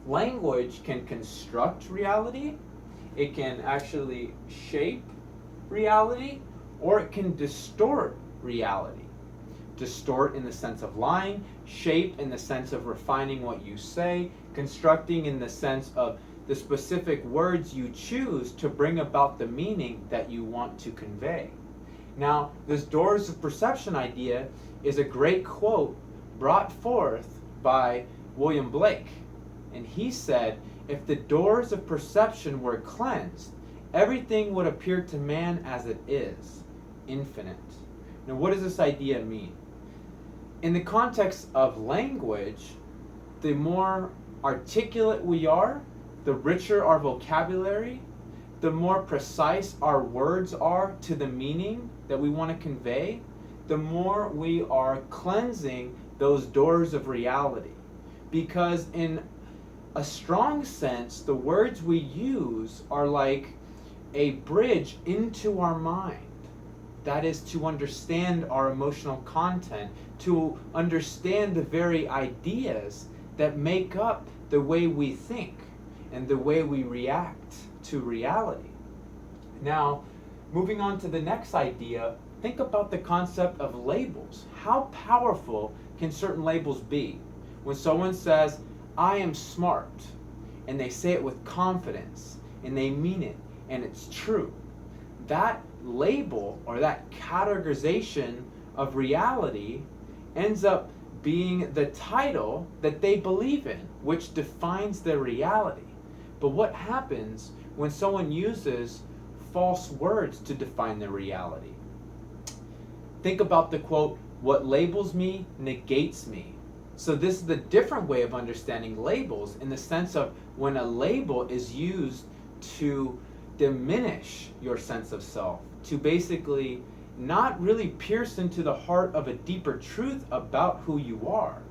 Language can construct reality, it can actually shape reality, or it can distort reality. Distort in the sense of lying, shape in the sense of refining what you say, constructing in the sense of the specific words you choose to bring about the meaning that you want to convey. Now, this doors of perception idea is a great quote brought forth by William Blake. And he said, if the doors of perception were cleansed, everything would appear to man as it is, infinite. Now, what does this idea mean? In the context of language, the more articulate we are, the richer our vocabulary, the more precise our words are to the meaning that we want to convey, the more we are cleansing those doors of reality. Because in a strong sense, the words we use are like a bridge into our mind. That is to understand our emotional content, to understand the very ideas that make up the way we think and the way we react to reality. Now, moving on to the next idea, think about the concept of labels. How powerful can certain labels be? When someone says, I am smart, and they say it with confidence, and they mean it, and it's true, that label or that categorization of reality ends up being the title that they believe in, which defines their reality. But what happens when someone uses false words to define their reality? Think about the quote, what labels me negates me. So this is the different way of understanding labels, in the sense of when a label is used to diminish your sense of self, to basically not really pierce into the heart of a deeper truth about who you are.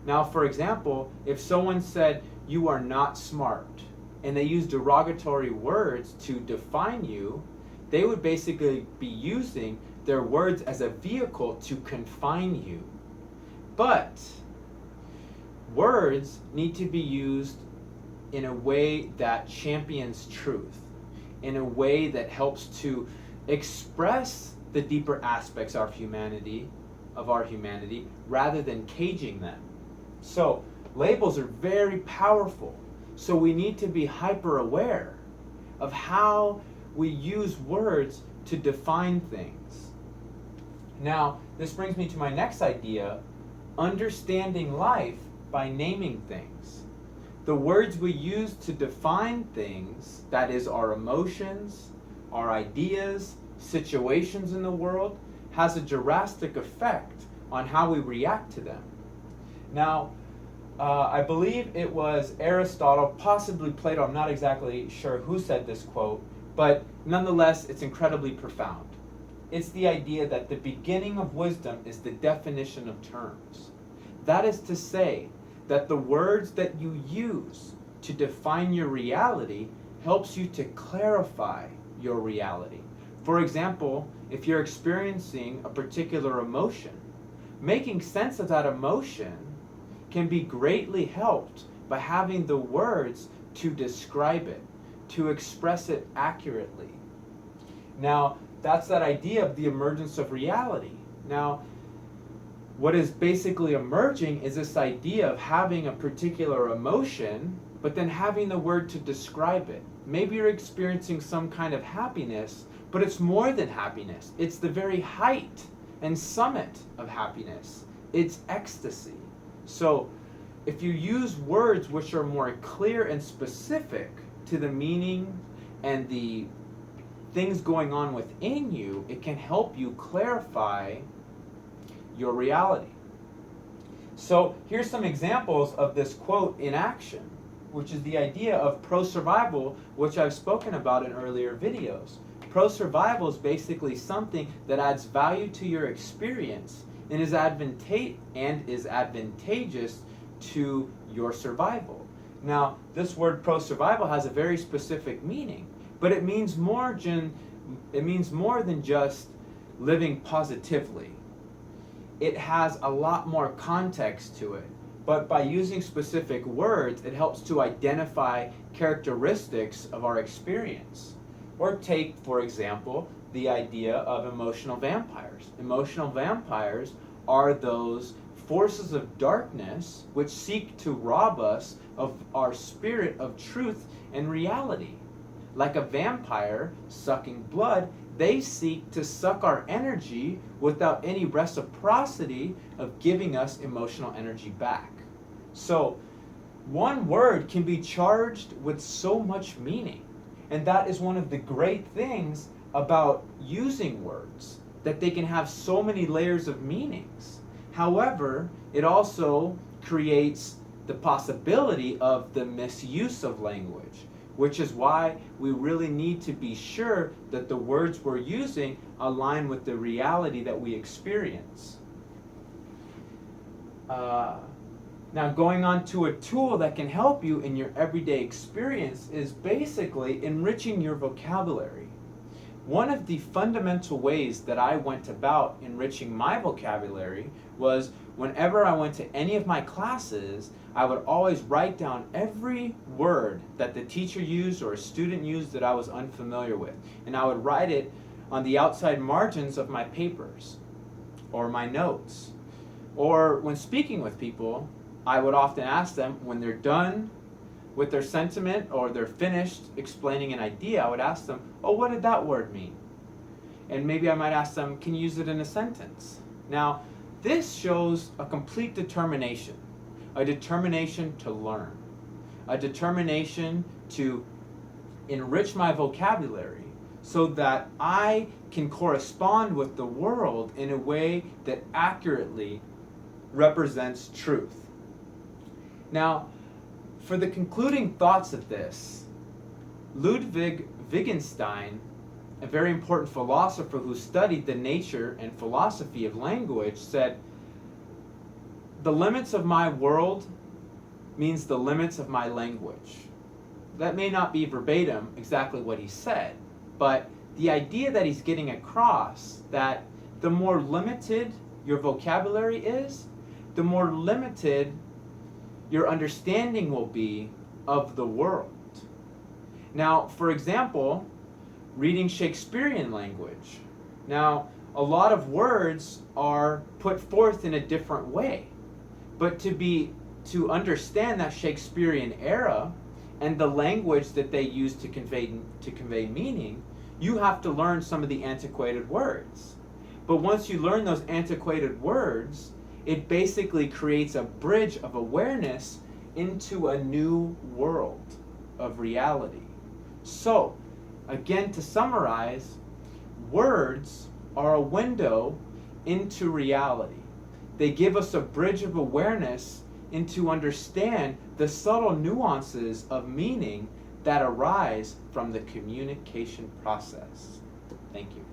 Now, for example, if someone said, you are not smart, and they use derogatory words to define you, they would basically be using their words as a vehicle to confine you. But words need to be used in a way that champions truth, in a way that helps to express the deeper aspects of our humanity, rather than caging them. So labels are very powerful. So we need to be hyper aware of how we use words to define things. Now, this brings me to my next idea, understanding life by naming things. The words we use to define things, that is our emotions, our ideas, situations in the world, has a drastic effect on how we react to them. Now, I believe it was Aristotle, possibly Plato, I'm not exactly sure who said this quote, but nonetheless, it's incredibly profound. It's the idea that the beginning of wisdom is the definition of terms. That is to say, that the words that you use to define your reality helps you to clarify your reality. For example, if you're experiencing a particular emotion, making sense of that emotion can be greatly helped by having the words to describe it, to express it accurately. Now, that's that idea of the emergence of reality. Now, what is basically emerging is this idea of having a particular emotion, but then having the word to describe it. Maybe you're experiencing some kind of happiness, but it's more than happiness. It's the very height and summit of happiness. It's ecstasy. So if you use words which are more clear and specific to the meaning and the things going on within you, it can help you clarify your reality. So here's some examples of this quote in action, which is the idea of pro-survival, which I've spoken about in earlier videos. Pro-survival is basically something that adds value to your experience and is advantageous to your survival. Now, this word pro-survival has a very specific meaning, but it means more than just living positively. It has a lot more context to it. but by using specific words, it helps to identify characteristics of our experience. Or take, for example, the idea of emotional vampires. Emotional vampires are those forces of darkness which seek to rob us of our spirit of truth and reality. Like a vampire sucking blood, they seek to suck our energy without any reciprocity of giving us emotional energy back. So, one word can be charged with so much meaning. And that is one of the great things about using words, that they can have so many layers of meanings. However, it also creates the possibility of the misuse of language, which is why we really need to be sure that the words we're using align with the reality that we experience. Now, going on to a tool that can help you in your everyday experience is basically enriching your vocabulary. One of the fundamental ways that I went about enriching my vocabulary was whenever I went to any of my classes, I would always write down every word that the teacher used or a student used that I was unfamiliar with. And I would write it on the outside margins of my papers or my notes. Or when speaking with people, I would often ask them when they're done with their sentiment or they're finished explaining an idea, I would ask them, oh, what did that word mean? And maybe I might ask them, can you use it in a sentence? Now, this shows a complete determination, a determination to learn, a determination to enrich my vocabulary so that I can correspond with the world in a way that accurately represents truth. Now, for the concluding thoughts of this, Ludwig Wittgenstein, a very important philosopher who studied the nature and philosophy of language, said, "The limits of my world means the limits of my language." That may not be verbatim exactly what he said, but the idea that he's getting across that the more limited your vocabulary is, the more limited your understanding will be of the world. Now, for example, reading Shakespearean language. Now, a lot of words are put forth in a different way, but to understand that Shakespearean era and the language that they use to convey meaning, you have to learn some of the antiquated words. But once you learn those antiquated words, it basically creates a bridge of awareness into a new world of reality. So, again, to summarize, words are a window into reality. They give us a bridge of awareness into understand the subtle nuances of meaning that arise from the communication process. Thank you.